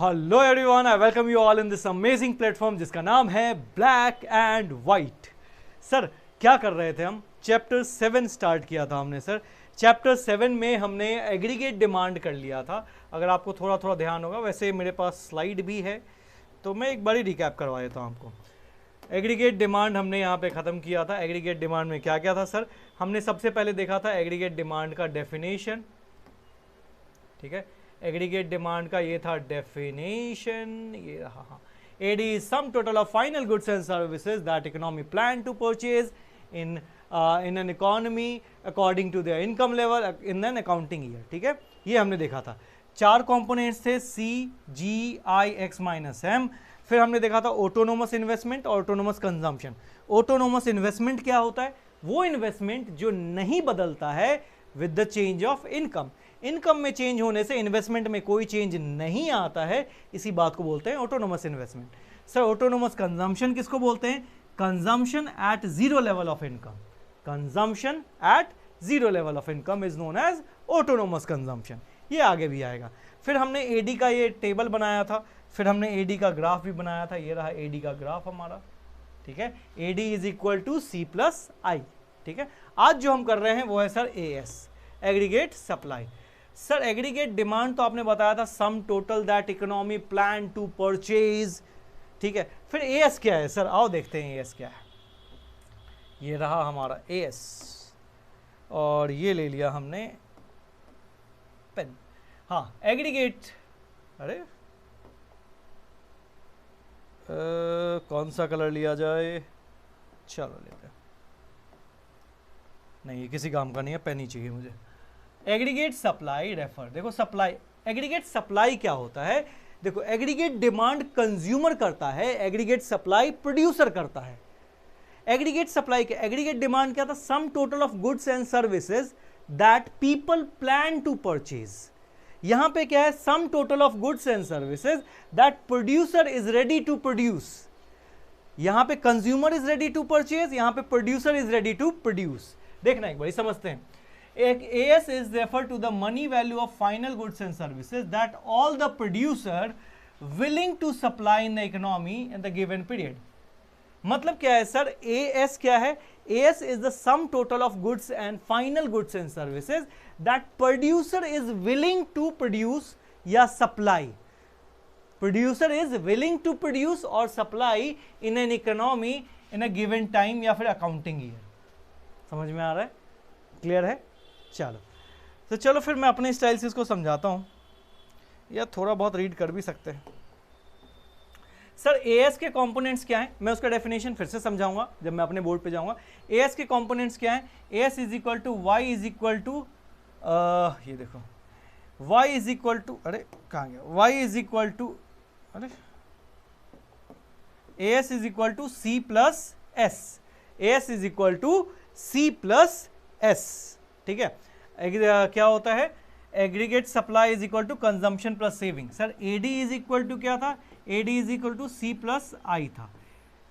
Hello everyone, I welcome you all in this amazing platform जिसका नाम है black and white. Sir क्या कर रहे थे हम? चैप्टर 7 स्टार्ट किया था हमने सर। चैप्टर 7 में हमने एग्रीगेट डिमांड कर लिया था। अगर आपको थोड़ा थोड़ा ध्यान होगा, वैसे मेरे पास स्लाइड भी है तो मैं एक बारी रिकैप करवा देता हूँ आपको। एग्रीगेट डिमांड हमने यहाँ पे ख़त्म किया था। एग्रीगेट डिमांड में क्या क्या था सर? हमने सबसे पहले देखा था एग्रीगेट डिमांड का डेफिनेशन, ठीक है। एग्रीगेट डिमांड का ये था डेफिनेशन, ये रहा। हाँ, AD is sum total of final goods and services that economy plan to purchase in an economy according to their income level in an accounting year, ठीक है। ये हमने देखा था। 4 कंपोनेंट्स थे, C G I X minus M. फिर हमने देखा था ऑटोनोमस इन्वेस्टमेंट और ऑटोनोमस कंजम्पशन। ऑटोनोमस इन्वेस्टमेंट क्या होता है? वो इन्वेस्टमेंट जो नहीं बदलता है with the change of income. Income में चेंज होने से इन्वेस्टमेंट में कोई चेंज नहीं आता है, इसी बात को बोलते हैं autonomous investment. Sir autonomous consumption किसको बोलते हैं? Consumption at zero level of income. Consumption at zero level of income is known as autonomous consumption. ये आगे भी आएगा। फिर हमने एडी का ये टेबल बनाया था, फिर हमने एडी का ग्राफ भी बनाया था। ये रहा एडी का ग्राफ हमारा, ठीक है। AD is equal to C plus I, ठीक है। आज जो हम कर रहे हैं वो है sir AS, aggregate supply. Sir aggregate demand तो आपने बताया था sum total that economy plan to purchase, ठीक है। फिर एएस क्या है सर? आओ देखते हैं एएस क्या है। ये रहा हमारा एएस, और ये ले लिया हमने पेन। हाँ, एग्रीगेट, अरे कौन सा कलर लिया जाए? चलो लेते हैं। नहीं, ये किसी काम का नहीं है, पेन ही चाहिए मुझे। Aggregate supply refer. देखो सप्लाई, एग्रीगेट सप्लाई क्या होता है? देखो एग्रीगेट डिमांड कंज्यूमर करता है, एग्रीगेट सप्लाई प्रोड्यूसर करता है। एग्रीगेट सप्लाई क्या? एग्रीगेट डिमांड क्या था? Sum total of goods and services that people plan to purchase. यहां पे क्या है? Sum total of goods and services that producer is ready to produce. यहां पे consumer is ready to purchase, यहां पे producer is ready to produce. देखना एक बार, समझते हैं। AS is referred to the money value of final goods and services that all the producer willing to supply in the economy in the given period. मतलब क्या है sir? AS क्या है? AS is the sum total of goods and final goods and services that producer is willing to produce या supply. Producer is willing to produce or supply in an economy in a given time या फिर accounting year. समझ में आ रहा है? Clear है? चलो तो चलो फिर मैं अपने स्टाइल से इसको समझाता हूँ, या थोड़ा बहुत रीड कर भी सकते हैं। सर एएस के कंपोनेंट्स क्या हैं? मैं उसका डेफिनेशन फिर से समझाऊंगा जब मैं अपने बोर्ड पे जाऊंगा। एएस के कंपोनेंट्स क्या हैं? AS is equal to Y is equal to, ये देखो वाई इज इक्वल टू, अरे कहाँ गया? वाई इज इक्वल टू, अरे AS is equal to C plus S. AS is equal to C plus S, ठीक है। क्या होता है? Aggregate supply is equal to consumption plus saving. Sir AD is equal to क्या था? AD is equal to C plus I था।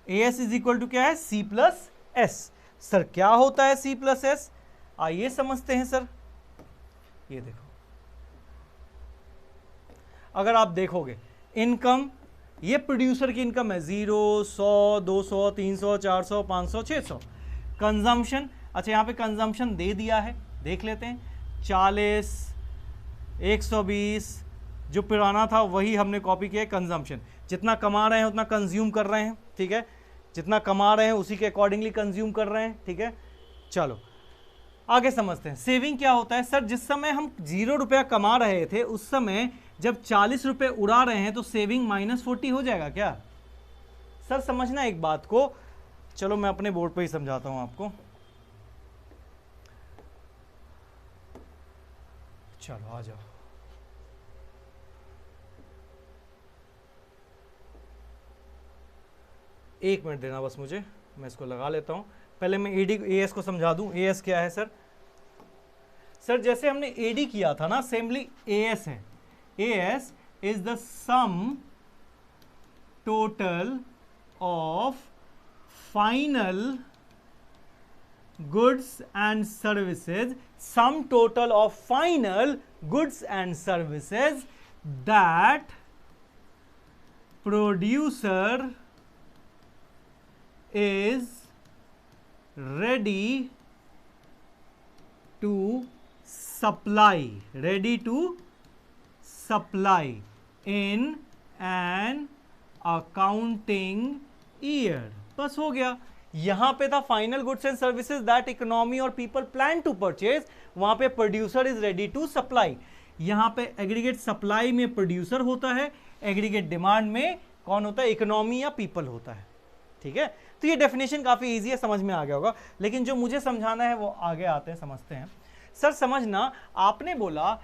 AS is equal to क्या है? C plus S. सर क्या होता है सी प्लस एस? आइए समझते हैं सर। ये देखो, अगर आप देखोगे इनकम, ये प्रोड्यूसर की इनकम है 0, 100, 200, 300, 400, 500, 600। कंजम्पशन, अच्छा यहाँ पे कंजम्पशन दे दिया है, देख लेते हैं। 40, 120, जो पुराना था वही हमने कॉपी किया है। कंजम्पशन जितना कमा रहे हैं उतना कंज्यूम कर रहे हैं, ठीक है। जितना कमा रहे हैं उसी के अकॉर्डिंगली कंज्यूम कर रहे हैं, ठीक है। चलो आगे समझते हैं। सेविंग क्या होता है? सर जिस समय हम 0 रुपया कमा रहे थे उस समय जब 40 रुपये उड़ा रहे हैं तो सेविंग -40 हो जाएगा क्या? सर समझना एक बात को, चलो मैं अपने बोर्ड पे ही समझाता हूं आपको। चलो आ जाओ। एक मिनट देना बस मुझे, मैं इसको लगा लेता हूं। पहले मैं एडी एएस को समझा दूं। एएस क्या है सर? सर जैसे हमने एडी किया था ना, सेमली एएस है। As is the some total of final goods and services, sum total of final goods and services that producer is ready to supply in an accounting year. बस हो गया। यहां पे था final goods and services that economy और people plan to purchase, वहां पे producer is ready to supply. यहां पे एग्रीगेट सप्लाई में प्रोड्यूसर होता है, एग्रीगेट डिमांड में कौन होता है, इकोनॉमी या पीपल होता है। ठीक है, तो ये डेफिनेशन काफी इजी है, समझ में आ गया होगा। लेकिन जो मुझे समझाना है वो आगे आते हैं, समझते हैं। सर समझना, आपने बोला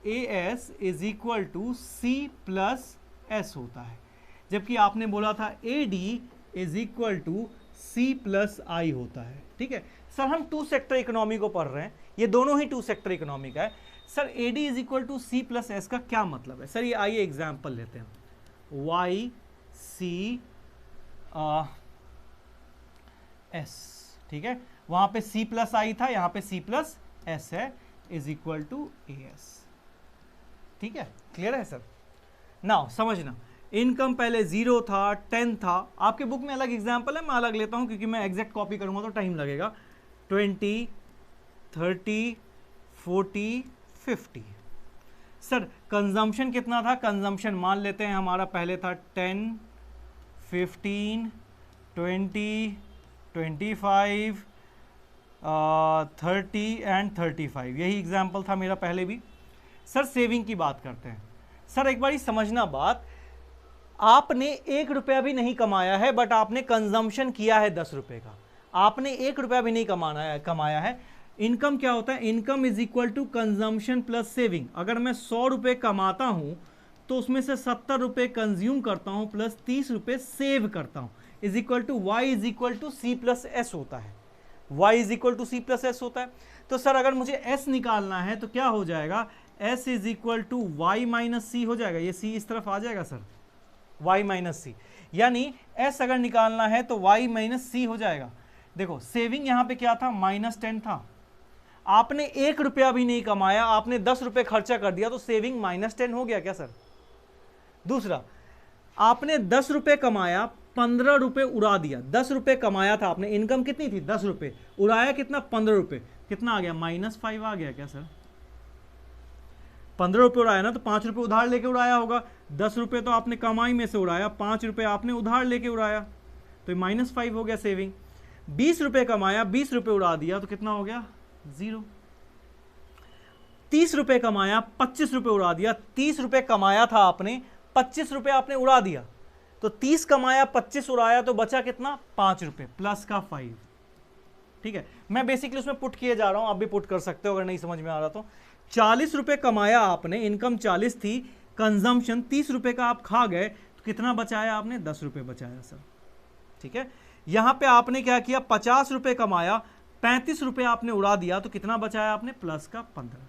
AS is equal to C plus S होता है, जबकि आपने बोला था AD is equal to C plus I होता है। ठीक है सर, हम टू सेक्टर इकोनॉमी को पढ़ रहे हैं, ये दोनों ही टू सेक्टर इकोनॉमी का है। Sir AD is equal to C plus S का क्या मतलब है? सर ये आइए एग्जाम्पल लेते हैं, YC S। ठीक है, वहां पे C प्लस I था, यहां पे C प्लस S है, इज इक्वल टू AS। ठीक है, क्लियर है सर? नाउ समझना, इनकम पहले 0 था, 10 था। आपके बुक में अलग एग्जाम्पल है, मैं अलग लेता हूं क्योंकि मैं एग्जैक्ट कॉपी करूंगा तो टाइम लगेगा। 20, 30, 40, 50। सर कंजम्पशन कितना था? कंजम्पशन मान लेते हैं हमारा पहले था 10, 15, 20, 25, 30 एंड 35। यही एग्जाम्पल था मेरा पहले भी। सर सेविंग की बात करते हैं। सर एक बार समझना बात, आपने 1 रुपया भी नहीं कमाया है, बट आपने कंजम्पशन किया है 10 रुपए का। आपने 1 रुपया भी नहीं कमाया है। इनकम क्या होता है? Income is equal to consumption plus saving. अगर मैं 100 रुपये कमाता हूं तो उसमें से 70 रुपये कंज्यूम करता हूं प्लस 30 रुपये सेव करता हूं, is equal to Y is equal to C plus S होता है। Y is equal to C plus S होता है। तो सर अगर मुझे एस निकालना है तो क्या हो जाएगा? S is equal to Y minus C हो जाएगा। ये सी इस तरफ आ जाएगा सर, वाई माइनस सी, यानी एस अगर निकालना है तो वाई माइनस सी हो जाएगा। देखो सेविंग यहां पे क्या था? -10 था। आपने 1 रुपया भी नहीं कमाया, आपने 10 रुपये खर्चा कर दिया, तो सेविंग -10 हो गया क्या सर? दूसरा, आपने 10 रुपये कमाया, 15 रुपये उड़ा दिया। 10 रुपये कमाया था आपने, इनकम कितनी थी? 10 रुपये, उड़ाया कितना? 15 रुपये। कितना आ गया? -5 आ गया क्या सर? 15 रुपये उड़ाया ना, तो 5 रुपये उधार लेके उड़ाया होगा। 10 रुपये तो आपने कमाई में से उड़ाया, 5 रुपये आपने उधार लेके उड़ाया, तो -5 हो गया सेविंग। 20 रुपये कमाया, 20 रुपये उड़ा दिया, तो कितना हो गया? 0। 30 रुपये कमाया, 25 रुपये उड़ा दिया। 30 रुपये कमाया था आपने, 25 रुपये आपने उड़ा दिया, तो 30 कमाया, 25 उड़ाया, तो बचा कितना? 5 रुपये प्लस का 5। ठीक है, मैं बेसिकली उसमें पुट किए जा रहा हूं, आप भी पुट कर सकते हो अगर नहीं समझ में आ रहा तो। 40 रुपये कमाया आपने, इनकम 40 थी, कंजम्पशन 30 रुपये का आप खा गए, तो कितना बचाया आपने? 10 रुपये बचाया सर। ठीक है, यहां पे आपने क्या किया? 50 रुपये कमाया, 35 रुपये आपने उड़ा दिया, तो कितना बचाया आपने? प्लस का 15।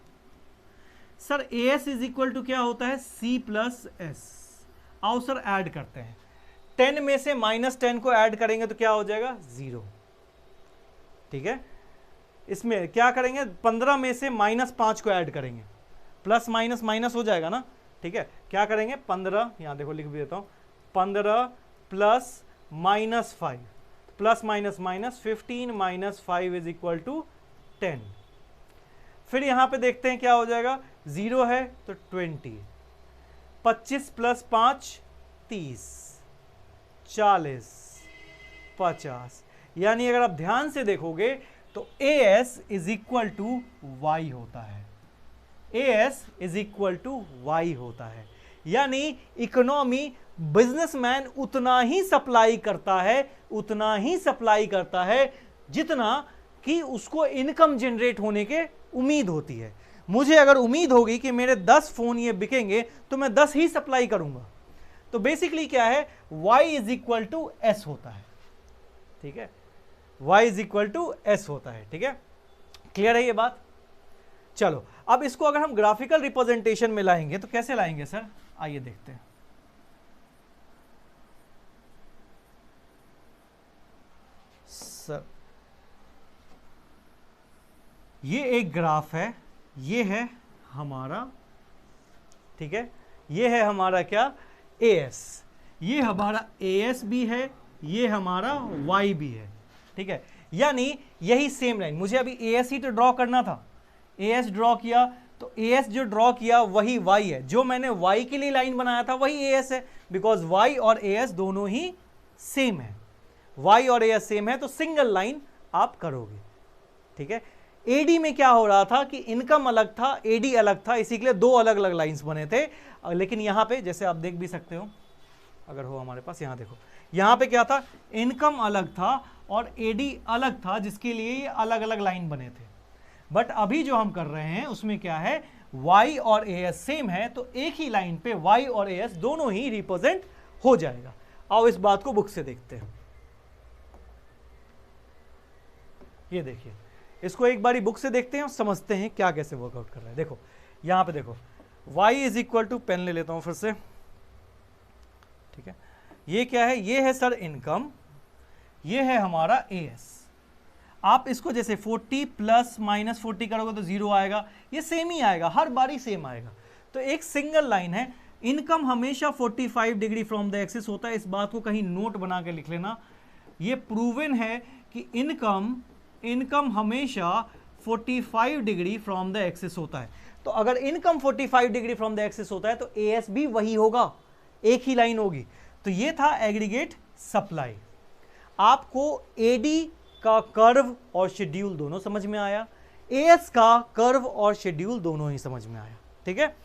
Sir S is equal to क्या होता है? C plus S. आओ सर ऐड करते हैं। 10 में से -10 को ऐड करेंगे तो क्या हो जाएगा? 0। ठीक है, इसमें क्या करेंगे? 15 में से -5 को ऐड करेंगे, प्लस माइनस माइनस हो जाएगा ना। ठीक है, क्या करेंगे? 15, यहां देखो लिख भी देता हूं, 15 plus -5, plus minus minus 15 - 5 is equal to 10। फिर यहां पे देखते हैं क्या हो जाएगा? 0 है तो 20, 25 प्लस 5 30, 40, 50। यानी अगर आप ध्यान से देखोगे तो AS is equal to Y होता है। AS is equal to Y होता है, यानी इकोनॉमी, बिजनेसमैन उतना ही सप्लाई करता है, उतना ही सप्लाई करता है जितना कि उसको इनकम जनरेट होने के उम्मीद होती है। मुझे अगर उम्मीद होगी कि मेरे 10 फोन ये बिकेंगे तो मैं 10 ही सप्लाई करूंगा। तो बेसिकली क्या है? Y is equal to S होता है। ठीक है, Y is equal to S होता है। ठीक है, क्लियर है ये बात? चलो अब इसको अगर हम ग्राफिकल रिप्रेजेंटेशन में लाएंगे तो कैसे लाएंगे सर? आइए देखते हैं। सर ये एक ग्राफ है, ये है हमारा, ठीक है, ये है हमारा क्या? AS, ये हमारा AS भी है, ये हमारा Y भी है, ठीक है। यानी यही सेम लाइन, मुझे अभी AS ही तो ड्रॉ करना था, AS ड्रॉ किया, तो AS जो ड्रॉ किया वही Y है, जो मैंने Y के लिए लाइन बनाया था वही AS है, बिकॉज Y और AS दोनों ही सेम है, Y और AS सेम है, तो सिंगल लाइन आप करोगे, ठीक है। AD में क्या हो रहा था कि इनकम अलग था, AD अलग था, इसी के लिए दो अलग अलग लाइंस बने थे। लेकिन यहां पे जैसे आप देख भी सकते हो, अगर हो हमारे पास, यहां देखो, यहां पे क्या था, इनकम अलग था और AD अलग था, जिसके लिए ये अलग अलग लाइन बने थे। बट अभी जो हम कर रहे हैं उसमें क्या है, Y और AS सेम है, तो एक ही लाइन पे Y और AS दोनों ही रिप्रेजेंट हो जाएगा। आओ इस बात को बुक से देखते हैं। ये देखिए, इसको एक बारी बुक से देखते हैं और समझते हैं क्या कैसे वर्कआउट कर रहा है। देखो यहां पे देखो, y is equal to, pen ले लेता हूं फिर से, ठीक है। ये क्या है, ये है सर इनकम, ये है हमारा AS। आप इसको जैसे 40 प्लस माइनस 40 करोगे तो 0 आएगा, ये सेम ही आएगा, हर बारी सेम आएगा। तो एक सिंगल लाइन है, इनकम हमेशा 45 डिग्री फ्रॉम द एक्सिस होता है, इस बात को कहीं नोट बना के लिख लेना। ये प्रूवन है कि इनकम हमेशा 45 डिग्री फ्रॉम द एक्सिस होता है। तो अगर income 45 degree from the axis होता है तो AS भी वही होगा, एक ही लाइन होगी। तो ये था एग्रीगेट सप्लाई। आपको AD का कर्व और शेड्यूल दोनों समझ में आया, AS का कर्व और शेड्यूल दोनों ही समझ में आया, ठीक है।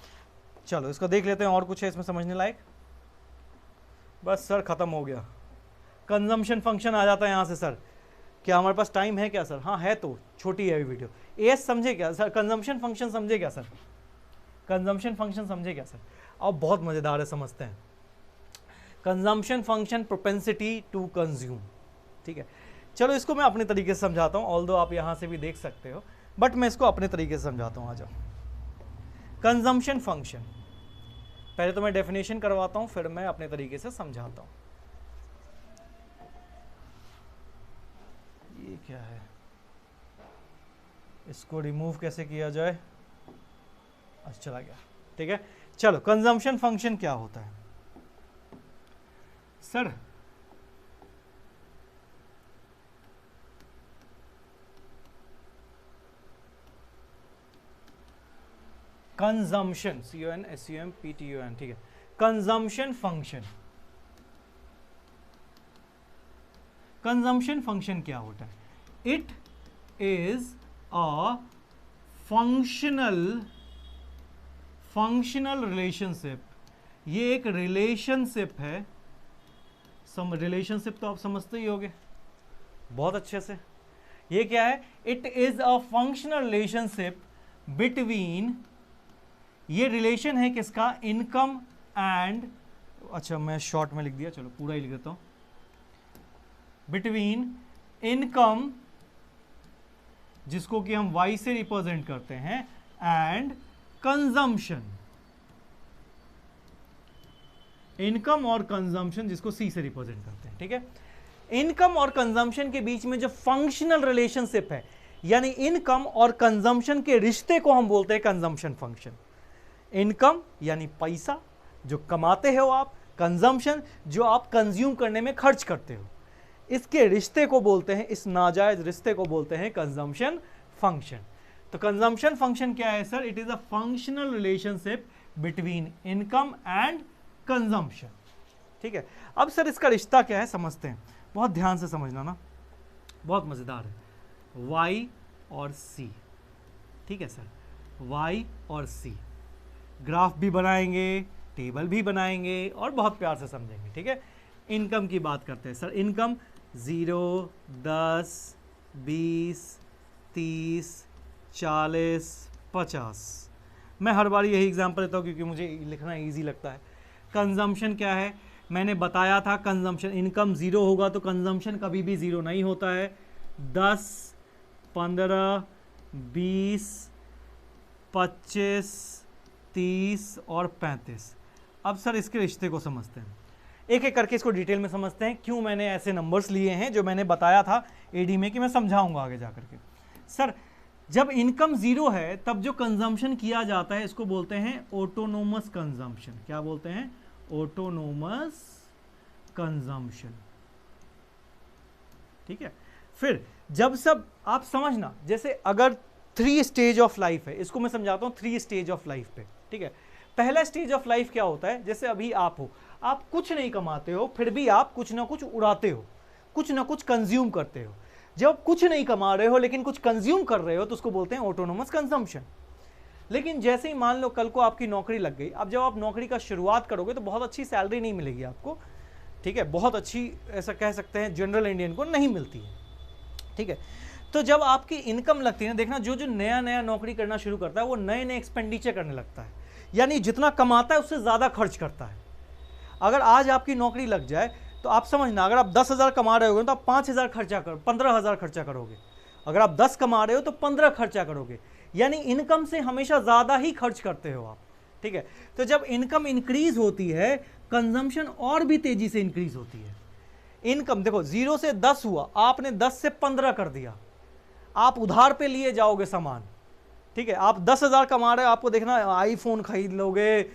चलो इसको देख लेते हैं, और कुछ है इसमें समझने लायक? बस सर खत्म हो गया, कंजम्पशन फंक्शन आ जाता है यहां से। सर क्या हमारे पास टाइम है क्या सर? हाँ है, तो छोटी है अभी वीडियो। AS समझे क्या सर? कंजम्पशन फंक्शन समझे क्या सर? कंजम्पशन फंक्शन समझे क्या सर? अब बहुत मजेदार है, समझते हैं। Consumption function propensity to consume, ठीक है। चलो इसको मैं अपने तरीके से समझाता हूँ, ऑल्दो आप यहाँ से भी देख सकते हो, बट मैं इसको अपने तरीके से समझाता हूँ। आ जाओ, कंजम्पशन फंक्शन, पहले तो मैं डेफिनेशन करवाता हूँ, फिर मैं अपने तरीके से समझाता हूँ। ये क्या है, इसको रिमूव कैसे किया जाए? अच्छा चला गया, ठीक है। चलो कंजम्पशन फंक्शन क्या होता है सर? कंजम्पशन, CONSUMPTUN, ठीक है। कंजम्पशन फंक्शन, कंजम्पशन फंक्शन क्या होता है? It is a functional relationship. ये एक रिलेशनशिप है, रिलेशनशिप तो आप समझते ही होगे बहुत अच्छे से। ये क्या है? It is a functional relationship between, ये रिलेशन है किसका? इनकम एंड, अच्छा मैं शॉर्ट में लिख दिया, चलो पूरा ही लिख देता हूं। बिटवीन इनकम, जिसको कि हम Y से रिप्रेजेंट करते हैं, एंड कंजम्पशन, इनकम और कंजम्पशन जिसको C से रिप्रेजेंट करते हैं, ठीक है। इनकम और कंजम्पशन के बीच में जो फंक्शनल रिलेशनशिप है, यानी इनकम और कंजम्पशन के रिश्ते को हम बोलते हैं कंजम्पशन फंक्शन। इनकम यानी पैसा जो कमाते हो आप, कंजम्पशन जो आप कंज्यूम करने में खर्च करते हो, इसके रिश्ते को बोलते हैं, इस नाजायज रिश्ते को बोलते हैं कंजम्पशन फंक्शन। तो कंजम्पशन फंक्शन क्या है sir? It is a functional relationship between income and consumption, ठीक है। अब सर इसका रिश्ता क्या है समझते हैं, बहुत ध्यान से समझना ना, बहुत मजेदार है। Y और C, ठीक है सर, Y और C, ग्राफ भी बनाएंगे, टेबल भी बनाएंगे और बहुत प्यार से समझेंगे, ठीक है। इनकम की बात करते हैं सर। इनकम 0, 10, 20, 30, 40, 50। मैं हर बार यही एग्जांपल देता हूँ क्योंकि मुझे लिखना इजी लगता है। कंजम्पशन क्या है? मैंने बताया था कंजम्पशन, इनकम 0 होगा तो कंजम्पशन कभी भी 0 नहीं होता है। 10, 15, 20, 25, 30 और 35। अब सर इसके रिश्ते को समझते हैं, एक एक करके इसको डिटेल में समझते हैं, क्यों मैंने ऐसे नंबर्स लिए हैं जो मैंने बताया था AD में कि मैं समझाऊंगा आगे जा करके। सर जब इनकम 0 है तब जो कंजम्पशन किया जाता है इसको बोलते हैं ऑटोनोमस कंजम्पशन। क्या बोलते हैं? Autonomous consumption. ठीक है, फिर जब सब आप समझना, जैसे अगर 3 स्टेज ऑफ लाइफ है, इसको मैं समझाता हूं 3 स्टेज ऑफ लाइफ पे। ठीक है, पहला स्टेज ऑफ लाइफ क्या होता है, जैसे अभी आप हो, आप कुछ नहीं कमाते हो, फिर भी आप कुछ ना कुछ उड़ाते हो, कुछ ना कुछ कंज्यूम करते हो। जब आप कुछ नहीं कमा रहे हो लेकिन कुछ कंज्यूम कर रहे हो तो उसको बोलते हैं ऑटोनोमस कंजम्पशन। लेकिन जैसे ही मान लो कल को आपकी नौकरी लग गई, अब जब आप नौकरी का शुरुआत करोगे तो बहुत अच्छी सैलरी नहीं मिलेगी आपको। ठीक है, बहुत अच्छी, ऐसा कह सकते हैं जनरल इंडियन को नहीं मिलती है। ठीक है, तो जब आपकी इनकम लगती है ना, देखना जो जो नया नया नौकरी करना शुरू करता है वो नए नए एक्सपेंडिचर करने लगता है, यानी जितना कमाता है उससे ज़्यादा खर्च करता है। अगर आज आपकी नौकरी लग जाए तो आप समझना, अगर आप 10,000 कमा रहे होगे तो आप 5,000 खर्चा 15,000 खर्चा करोगे। अगर आप 10 कमा रहे हो तो 15 खर्चा करोगे, यानी इनकम से हमेशा ज़्यादा ही खर्च करते हो आप। ठीक है, तो जब इनकम इंक्रीज होती है, कंजम्पशन और भी तेजी से इंक्रीज होती है। इनकम देखो 0 से 10 हुआ, आपने 10 से 15 कर दिया, आप उधार पे लिए जाओगे सामान। ठीक है, आप 10,000 कमा रहे हो, आपको देखना आईफोन खरीद लोगे,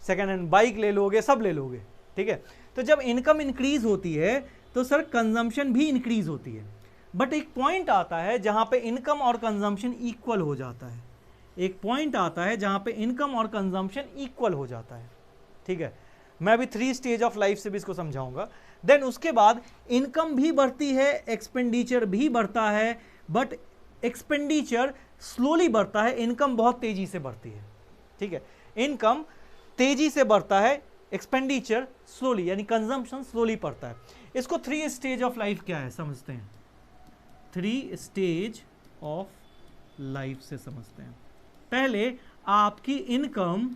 सेकेंड हैंड बाइक ले लोगे, सब ले लोगे। ठीक है, तो जब इनकम इंक्रीज होती है तो सर कंजम्पशन भी इंक्रीज होती है, बट एक पॉइंट आता है जहां पे इनकम और कंजम्पशन इक्वल हो जाता है। एक पॉइंट आता है जहां पे इनकम और कंजम्पशन इक्वल हो जाता है। ठीक है, मैं अभी 3 स्टेज ऑफ लाइफ से भी इसको समझाऊंगा। देन उसके बाद इनकम भी बढ़ती है, एक्सपेंडिचर भी बढ़ता है, बट एक्सपेंडिचर स्लोली बढ़ता है, इनकम बहुत तेजी से बढ़ती है। ठीक है, इनकम तेजी से बढ़ता है, एक्सपेंडिचर स्लोली, यानी कंजम्पशन स्लोली बढ़ता है। इसको 3 स्टेज ऑफ लाइफ क्या है समझते हैं, 3 स्टेज ऑफ लाइफ से समझते हैं। पहले आपकी इनकम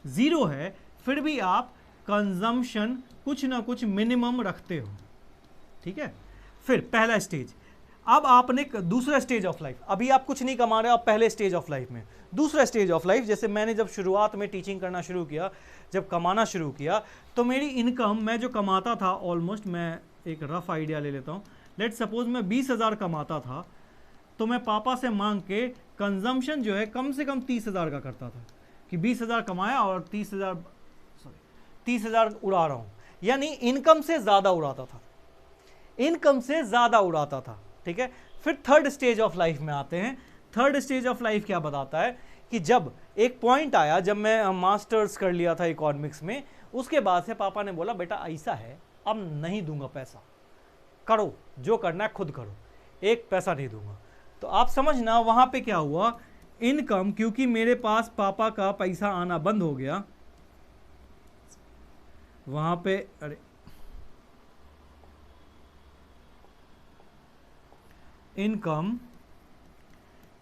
0 है, फिर भी आप कंजम्पशन कुछ ना कुछ मिनिमम रखते हो। ठीक है, फिर पहला स्टेज। अब आपने दूसरा स्टेज ऑफ लाइफ, अभी आप कुछ नहीं कमा रहे हो, आप पहले स्टेज ऑफ लाइफ में। दूसरा स्टेज ऑफ लाइफ, जैसे मैंने जब शुरुआत में टीचिंग करना शुरू किया, जब कमाना शुरू किया, तो मेरी इनकम, मैं जो कमाता था ऑलमोस्ट, मैं एक रफ आइडिया ले लेता हूँ, लेट सपोज मैं 20,000 कमाता था, तो मैं पापा से मांग के कंजम्पशन जो है कम से कम 30,000 का करता था, कि 20,000 कमाया और 30,000 उड़ा रहा हूँ, यानी इनकम से ज़्यादा उड़ाता था, इनकम से ज़्यादा उड़ाता था। ठीक है, फिर थर्ड स्टेज ऑफ लाइफ में आते हैं। थर्ड स्टेज ऑफ लाइफ क्या बताता है कि जब एक पॉइंट आया, जब मैं मास्टर्स कर लिया था इकोनॉमिक्स में, उसके बाद से पापा ने बोला बेटा ऐसा है, अब नहीं दूंगा पैसा, करो जो करना है खुद करो, एक पैसा नहीं दूंगा। तो आप समझना वहां पे क्या हुआ, इनकम, क्योंकि मेरे पास पापा का पैसा आना बंद हो गया, वहां पे अरे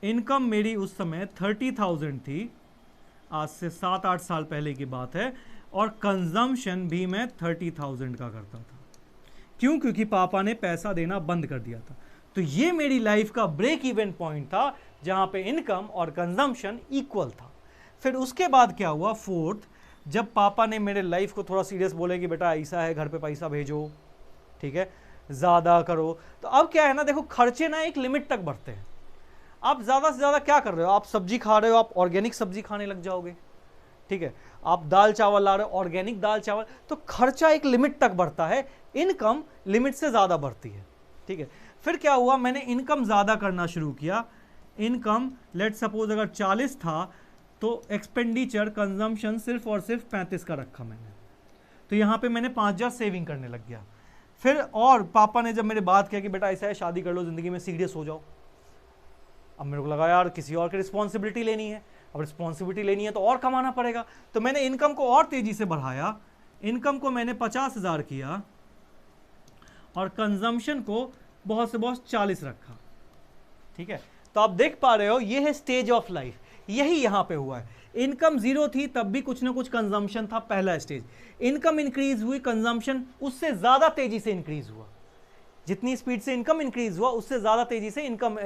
इनकम मेरी उस समय 30,000 थी, आज से 7-8 साल पहले की बात है, और कंजम्पशन भी मैं 30,000 का करता था। क्यों? क्योंकि पापा ने पैसा देना बंद कर दिया था। तो ये मेरी लाइफ का ब्रेक इवन पॉइंट था, जहां पे इनकम और कंजम्पशन इक्वल था। फिर उसके बाद क्या हुआ, फोर्थ, जब पापा ने मेरे लाइफ को थोड़ा सीरियस बोले कि बेटा ऐसा है, घर पे पैसा भेजो, ठीक है, ज़्यादा करो, तो अब क्या है ना, देखो खर्चे ना एक लिमिट तक बढ़ते हैं। आप ज़्यादा से ज़्यादा क्या कर रहे हो, आप सब्जी खा रहे हो, आप ऑर्गेनिक सब्जी खाने लग जाओगे। ठीक है, आप दाल चावल ला रहे हो, ऑर्गेनिक दाल चावल, तो खर्चा एक लिमिट तक बढ़ता है, इनकम लिमिट से ज़्यादा बढ़ती है। ठीक है, फिर क्या हुआ, मैंने इनकम ज़्यादा करना शुरू किया। इनकम लेट सपोज अगर 40 था, तो एक्सपेंडिचर कंजम्पशन सिर्फ और सिर्फ 35 का रखा मैंने, तो यहाँ पे मैंने 5,000 सेविंग करने लग गया। फिर और पापा ने जब मेरे बात किया कि बेटा ऐसा है, शादी कर लो, ज़िंदगी में सीरियस हो जाओ, अब मेरे को लगा यार किसी और की रिस्पॉन्सिबिलिटी लेनी है, अब रिस्पॉन्सिबिलिटी लेनी है तो और कमाना पड़ेगा। तो मैंने इनकम को और तेज़ी से बढ़ाया, इनकम को मैंने 50,000 किया और कंजम्पशन को बहुत से बहुत 40 रखा। ठीक है, तो आप देख पा रहे हो ये है स्टेज ऑफ लाइफ, यही यहाँ पे हुआ है। इनकम 0 थी तब भी कुछ ना कुछ कंजम्पशन था, पहला स्टेज। इनकम इंक्रीज हुई, कंजम्पशन उससे ज़्यादा तेज़ी से इंक्रीज हुआ, जितनी स्पीड से इनकम इंक्रीज हुआ उससे ज़्यादा तेज़ी से इनकम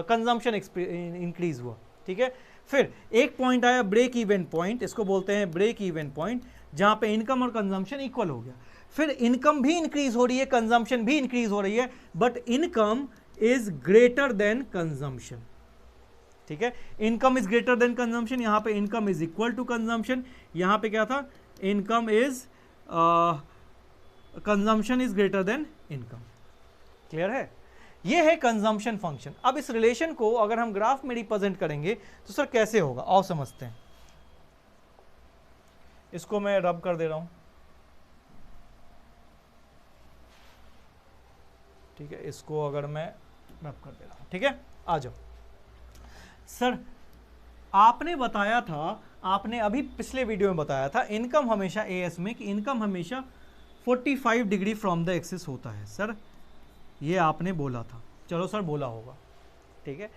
कंजम्पशन इंक्रीज हुआ। ठीक है, फिर एक पॉइंट आया ब्रेक इवन पॉइंट, इसको बोलते हैं ब्रेक इवन पॉइंट, जहाँ पे इनकम और कंजम्पशन इक्वल हो गया। फिर इनकम भी इंक्रीज हो रही है, कंजम्पशन भी इंक्रीज हो रही है, but income is greater than consumption. ठीक है, income is greater than consumption, यहाँ पे income is equal to consumption, यहाँ पे क्या था, income is consumption is greater than income. Clear है? ये है कंजम्पशन फंक्शन। अब इस रिलेशन को अगर हम ग्राफ में रिप्रेजेंट करेंगे तो सर कैसे होगा, आओ समझते हैं। इसको मैं रब कर दे रहा हूं, ठीक है, इसको अगर मैं रब कर दे रहा हूं, ठीक है, आ जाओ। सर आपने बताया था, आपने अभी पिछले वीडियो में बताया था इनकम हमेशा एएस में कि इनकम हमेशा 45 डिग्री फ्रॉम द एक्सिस होता है। सर ये आपने बोला था, चलो सर बोला होगा, ठीक है।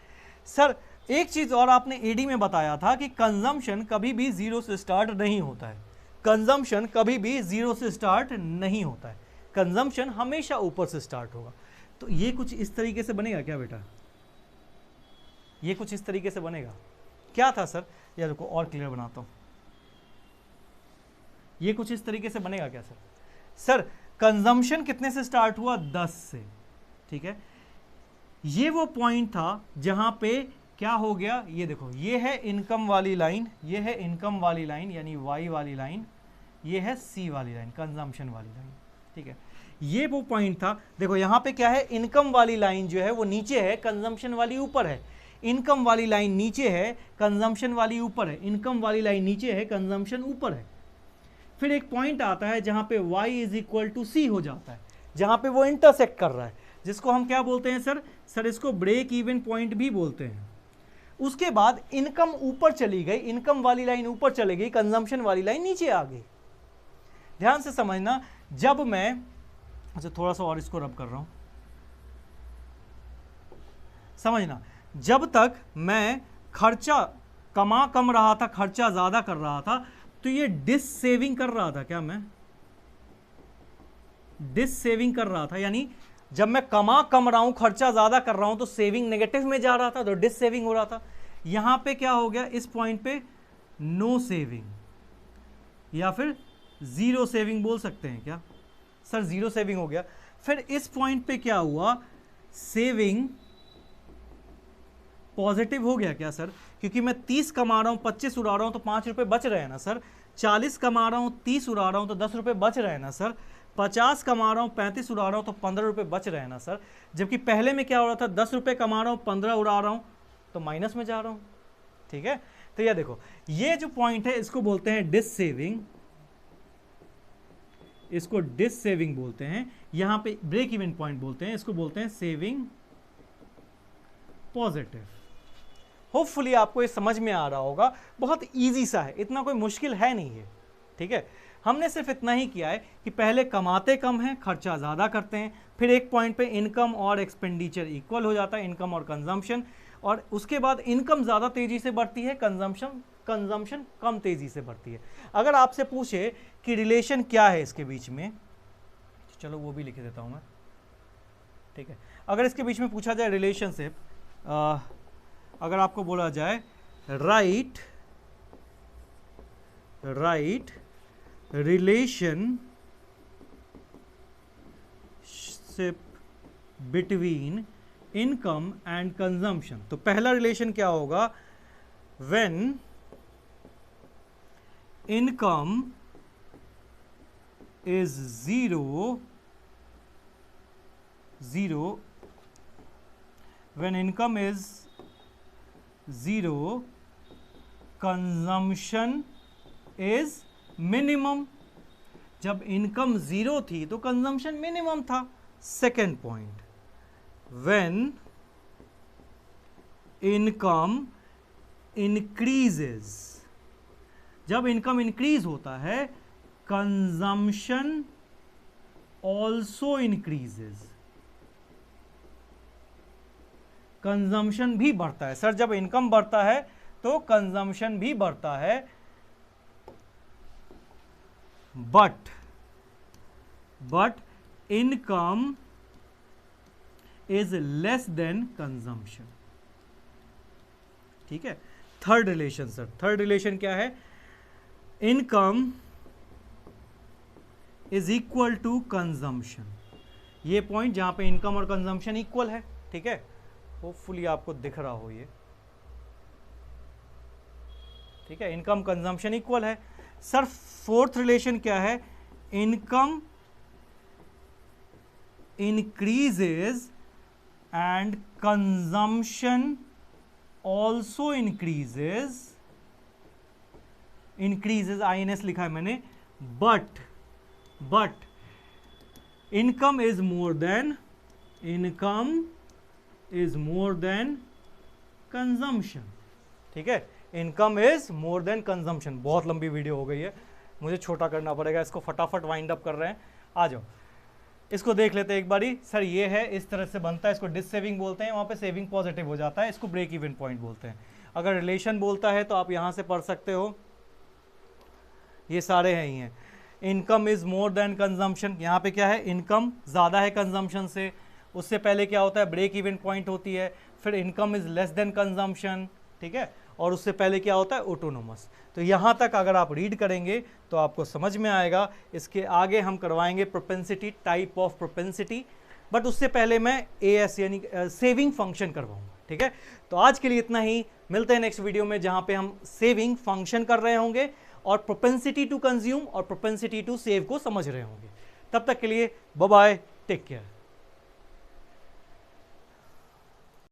सर एक चीज और आपने एडी में बताया था कि कंजम्पशन कभी भी जीरो से स्टार्ट नहीं होता है। कंजम्पशन कभी भी जीरो से स्टार्ट नहीं होता है, कंजम्पशन हमेशा ऊपर से स्टार्ट होगा। तो ये कुछ इस तरीके से बनेगा क्या बेटा? ये कुछ इस तरीके से बनेगा। क्या था सर? यार रुको और क्लियर बनाता हूं। ये कुछ इस तरीके से बनेगा क्या सर? सर कंजम्पशन कितने से स्टार्ट हुआ? 10 से, ठीक है। ये वो पॉइंट था जहां पे क्या हो गया, ये देखो, ये है इनकम वाली लाइन, ये है इनकम वाली लाइन यानी वाई वाली लाइन, ये है सी वाली लाइन, कंजम्पशन वाली लाइन, ठीक है। ये वो पॉइंट था, देखो यहां पे क्या है, इनकम वाली लाइन जो है वो नीचे है, कंजम्पशन वाली ऊपर है। इनकम वाली लाइन नीचे है, कंजम्पशन वाली ऊपर है। इनकम वाली लाइन नीचे है, कंजम्पशन ऊपर है। फिर एक पॉइंट आता है जहां पे y इज इक्वल टू सी हो जाता है, जहां पे वो इंटरसेक्ट कर रहा है, जिसको हम क्या बोलते हैं सर? सर इसको ब्रेक इवन पॉइंट भी बोलते हैं। उसके बाद इनकम ऊपर चली गई, इनकम वाली लाइन ऊपर चली गई, कंजम्पशन वाली लाइन नीचे आ गई। ध्यान से समझना, जब मैं, अच्छा थोड़ा सा और इसको रब कर रहा हूं, समझना, जब तक मैं खर्चा कम रहा था, खर्चा ज्यादा कर रहा था, तो ये डिस सेविंग कर रहा था। क्या मैं डिस सेविंग कर रहा था? यानी जब मैं कम रहा हूं, खर्चा ज्यादा कर रहा हूं, तो सेविंग नेगेटिव में जा रहा था, तो डिस सेविंग हो रहा था। यहां पे क्या हो गया, इस पॉइंट पे नो सेविंग या फिर जीरो सेविंग बोल सकते हैं क्या सर? जीरो सेविंग हो गया। फिर इस पॉइंट पे क्या हुआ, सेविंग पॉजिटिव हो गया क्या सर? क्योंकि मैं 30 कमा रहा हूं, 25 उड़ा रहा हूं, तो 5 रुपए बच रहे हैं ना सर। 40 कमा रहा हूं, 30 उड़ा रहा हूं, तो 10 रुपए बच रहे हैं ना सर। 50 कमा रहा हूं, 35 उड़ा रहा हूं, तो 15 रुपए बच रहे हैं ना सर। जबकि पहले में क्या हो रहा था, 10 रुपए कमा रहा हूं, 15 उड़ा रहा हूं, तो माइनस में जा रहा हूं, ठीक है। तो ये देखो, ये जो पॉइंट है इसको बोलते हैं डिस सेविंग, इसको डिस सेविंग बोलते हैं। यहां पे ब्रेक इवन पॉइंट बोलते हैं, इसको बोलते हैं सेविंग पॉजिटिव। होपफुली आपको ये समझ में आ रहा होगा, बहुत इजी सा है, इतना कोई मुश्किल है नहीं है, ठीक है। हमने सिर्फ इतना ही किया है कि पहले कमाते कम हैं, खर्चा ज़्यादा करते हैं, फिर एक पॉइंट पे इनकम और एक्सपेंडिचर इक्वल हो जाता है, इनकम और कंजम्पशन, और उसके बाद इनकम ज़्यादा तेज़ी से बढ़ती है, कंजम्पशन कम तेज़ी से बढ़ती है। अगर आपसे पूछे कि रिलेशन क्या है इसके बीच में, चलो वो भी लिख देता हूँ मैं, ठीक है। अगर इसके बीच में पूछा जाए रिलेशनशिप, अगर आपको बोला जाए right relationship between income and consumption, तो पहला रिलेशन क्या होगा, when income is zero, when income is zero, consumption is minimum। जब इनकम जीरो थी तो कंजम्पशन मिनिमम था। Second point, when income increases, जब इनकम इंक्रीज होता है कंजम्पशन ऑल्सो इंक्रीजेज, कंजम्पशन भी बढ़ता है। सर जब इनकम बढ़ता है तो कंजम्पशन भी बढ़ता है, but income is less than consumption, ठीक है। Third relation sir, third relation क्या है, income is equal to consumption. ये पॉइंट जहां पे इनकम और कंजम्पशन इक्वल है, ठीक है। होपफुली आपको दिख रहा हो ये, ठीक है। इनकम कंजम्पशन इक्वल है, सर फोर्थ रिलेशन क्या है, income increases and consumption also increases, INS लिखा है मैंने, but income is more than consumption. ठीक है, income is more than consumption. बहुत लंबी वीडियो हो गई है, मुझे छोटा करना पड़ेगा इसको, फटाफट वाइंड अप कर रहे हैं। आ जाओ इसको देख लेते हैं एक बारी। सर ये है, इस तरह से बनता है, इसको डिस सेविंग बोलते हैं, वहाँ पे सेविंग पॉजिटिव हो जाता है, इसको ब्रेक इवन पॉइंट बोलते हैं। अगर रिलेशन बोलता है तो आप यहाँ से पढ़ सकते हो, ये सारे हैं ही हैं। Income is more than consumption, यहाँ पे क्या है, इनकम ज़्यादा है कंजम्पशन से, उससे पहले क्या होता है, ब्रेक इवन पॉइंट होती है, फिर income is less than consumption, ठीक है, और उससे पहले क्या होता है, ऑटोनोमस। तो यहाँ तक अगर आप रीड करेंगे तो आपको समझ में आएगा। इसके आगे हम करवाएंगे propensity, type of propensity, but उससे पहले मैं AS यानी सेविंग फंक्शन करवाऊंगा। ठीक है, तो आज के लिए इतना ही, मिलते हैं नेक्स्ट वीडियो में जहाँ पे हम सेविंग फंक्शन कर रहे होंगे और प्रोपेंसिटी टू कंज्यूम और प्रोपेंसिटी टू सेव को समझ रहे होंगे। तब तक के लिए बाय बाय, टेक केयर।